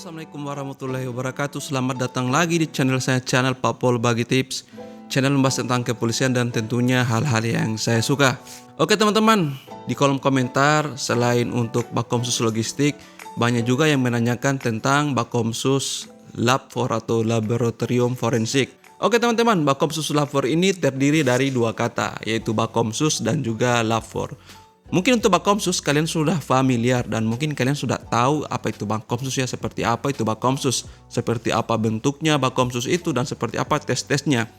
Assalamualaikum warahmatullahi wabarakatuh. Selamat datang lagi di channel saya, channel Pak Pol Bagi Tips. Channel membahas tentang kepolisian dan tentunya hal-hal yang saya suka. Oke teman-teman, di kolom komentar selain untuk Bakomsus Logistik, banyak juga yang menanyakan tentang Bakomsus Lab 4 atau Laboratorium Forensik. Oke teman-teman, Bakomsus Lab 4 ini terdiri dari dua kata, yaitu Bakomsus dan juga Lab 4. Mungkin untuk Bakomsus kalian sudah familiar dan mungkin kalian sudah tahu apa itu Bakomsus ya, seperti apa itu Bakomsus, seperti apa bentuknya Bakomsus itu dan seperti apa tes-tesnya.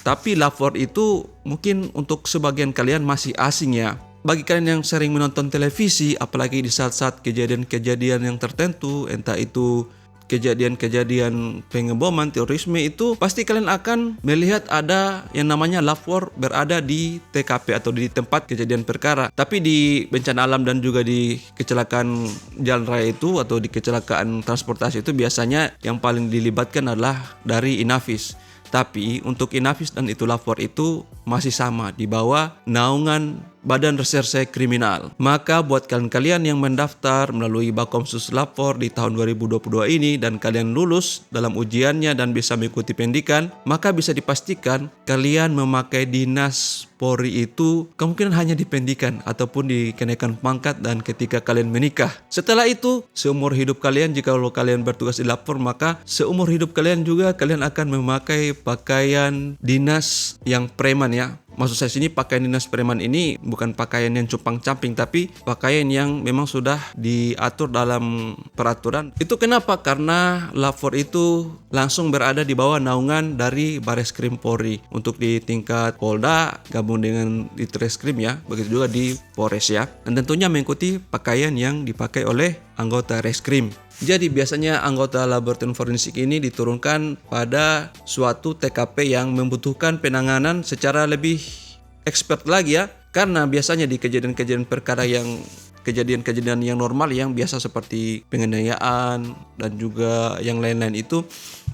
Tapi Lab 4 itu mungkin untuk sebagian kalian masih asing ya. Bagi kalian yang sering menonton televisi, apalagi di saat-saat kejadian-kejadian yang tertentu, entah itu kejadian-kejadian pengeboman, terorisme, itu pasti kalian akan melihat ada yang namanya Lab 4 berada di TKP atau di tempat kejadian perkara. Tapi di bencana alam dan juga di kecelakaan jalan raya itu atau di kecelakaan transportasi itu biasanya yang paling dilibatkan adalah dari Inavis. Tapi untuk Inavis dan itu Lab 4 itu masih sama di bawah naungan Badan Reserse Kriminal. Maka buat kalian yang mendaftar melalui Bakomsus Lab 4 di tahun 2022 ini dan kalian lulus dalam ujiannya dan bisa mengikuti pendidikan, maka bisa dipastikan kalian memakai dinas Polri itu kemungkinan hanya di pendidikan ataupun di kenaikan pangkat dan ketika kalian menikah. Setelah itu, seumur hidup kalian, jika kalian bertugas di Lab 4, maka seumur hidup kalian juga kalian akan memakai pakaian dinas yang preman ya. Maksud saya sini pakaian dinas preman ini bukan pakaian yang cupang-camping, tapi pakaian yang memang sudah diatur dalam peraturan. Itu kenapa? Karena Lab 4 itu langsung berada di bawah naungan dari Bareskrim Polri. Untuk di tingkat Polda gabung dengan di Treskrim ya, begitu juga di Polres ya. Dan tentunya mengikuti pakaian yang dipakai oleh anggota Reskrim. Jadi biasanya anggota laboratorium forensik ini diturunkan pada suatu TKP yang membutuhkan penanganan secara lebih expert lagi ya. Karena biasanya di kejadian-kejadian perkara yang kejadian-kejadian yang normal yang biasa seperti penganiayaan dan juga yang lain-lain itu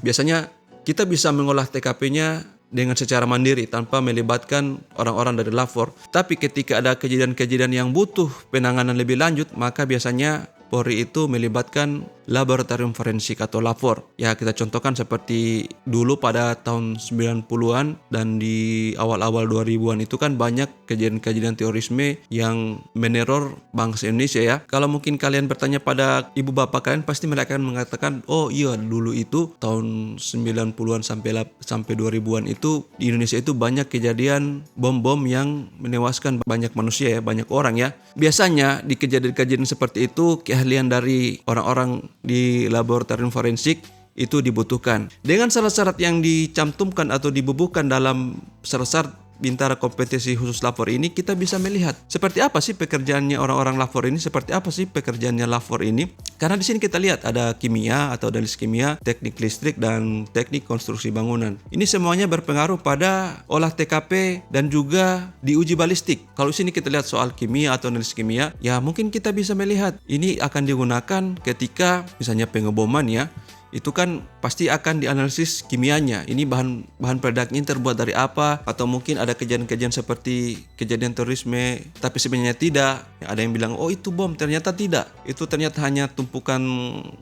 biasanya kita bisa mengolah TKP-nya dengan secara mandiri tanpa melibatkan orang-orang dari Lab 4. Tapi ketika ada kejadian-kejadian yang butuh penanganan lebih lanjut, maka biasanya Polri itu melibatkan laboratorium forensik atau Lab 4. Ya, kita contohkan seperti dulu pada tahun 90-an dan di awal-awal 2000-an itu kan banyak kejadian-kejadian terorisme yang meneror bangsa Indonesia ya. Kalau mungkin kalian bertanya pada ibu bapak kalian, pasti mereka akan mengatakan, oh iya dulu itu tahun 90-an sampai 2000-an itu di Indonesia itu banyak kejadian bom-bom yang menewaskan banyak manusia ya, banyak orang ya. Biasanya di kejadian-kejadian seperti itu keahlian dari orang-orang di laboratorium forensik itu dibutuhkan. Dengan syarat-syarat yang dicantumkan atau dibubuhkan dalam syarat-syarat bintara kompetensi khusus Lab 4 ini, kita bisa melihat seperti apa sih pekerjaannya orang-orang Lab 4 ini, seperti apa sih pekerjaannya Lab 4 ini. Karena di sini kita lihat ada kimia atau analis kimia, teknik listrik dan teknik konstruksi bangunan. Ini semuanya berpengaruh pada olah TKP dan juga diuji balistik. Kalau di sini kita lihat soal kimia atau analis kimia, ya mungkin kita bisa melihat ini akan digunakan ketika misalnya pengeboman ya. Itu kan pasti akan dianalisis kimianya. Ini bahan peledaknya terbuat dari apa, atau mungkin ada kejadian-kejadian seperti kejadian terorisme tapi sebenarnya tidak. Ada yang bilang oh itu bom, ternyata tidak. Itu ternyata hanya tumpukan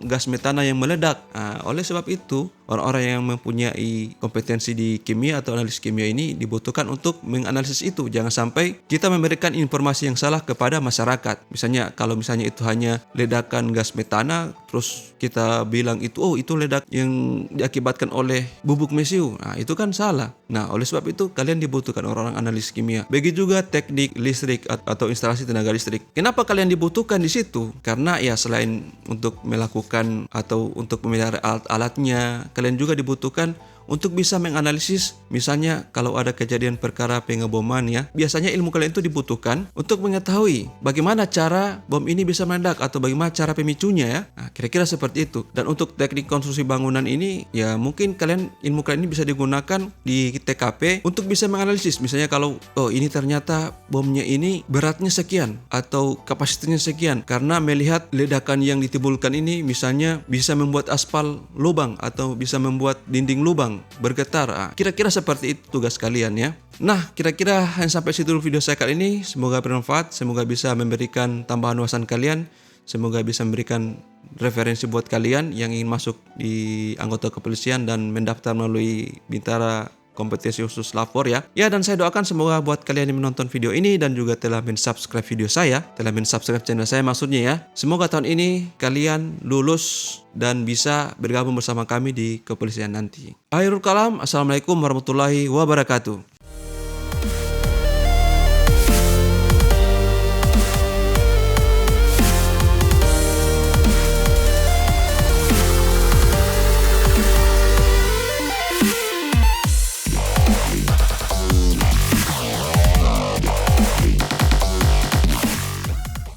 gas metana yang meledak. Nah, oleh sebab itu orang-orang yang mempunyai kompetensi di kimia atau analis kimia ini dibutuhkan untuk menganalisis itu. Jangan sampai kita memberikan informasi yang salah kepada masyarakat. Misalnya kalau misalnya itu hanya ledakan gas metana, terus kita bilang itu oh itu ledak yang diakibatkan oleh bubuk mesiu. Nah, itu kan salah. Nah, oleh sebab itu kalian dibutuhkan orang-orang analis kimia. Begitu juga teknik listrik atau instalasi tenaga listrik. Kenapa kalian dibutuhkan di situ? Karena ya selain untuk melakukan atau untuk memelihara alat-alatnya, kalian juga dibutuhkan untuk bisa menganalisis misalnya kalau ada kejadian perkara pengeboman ya. Biasanya ilmu kalian itu dibutuhkan untuk mengetahui bagaimana cara bom ini bisa meledak atau bagaimana cara pemicunya ya. Nah, kira-kira seperti itu. Dan untuk teknik konstruksi bangunan ini ya mungkin ilmu kalian ini bisa digunakan di TKP untuk bisa menganalisis. Misalnya kalau oh ini ternyata bomnya ini beratnya sekian atau kapasitasnya sekian, karena melihat ledakan yang ditimbulkan ini misalnya bisa membuat aspal lubang atau bisa membuat dinding lubang bergetar. Kira-kira seperti itu tugas kalian ya. Nah, kira-kira sampai situ dulu video saya kali ini. Semoga bermanfaat, semoga bisa memberikan tambahan wawasan kalian. Semoga bisa memberikan referensi buat kalian yang ingin masuk di anggota kepolisian dan mendaftar melalui Bintara kompetisi khusus lapor ya. Ya, dan saya doakan semoga buat kalian yang menonton video ini dan juga telah mensubscribe video saya, telah mensubscribe channel saya maksudnya ya. Semoga tahun ini kalian lulus dan bisa bergabung bersama kami di kepolisian nanti. Akhirul kalam, assalamualaikum warahmatullahi wabarakatuh.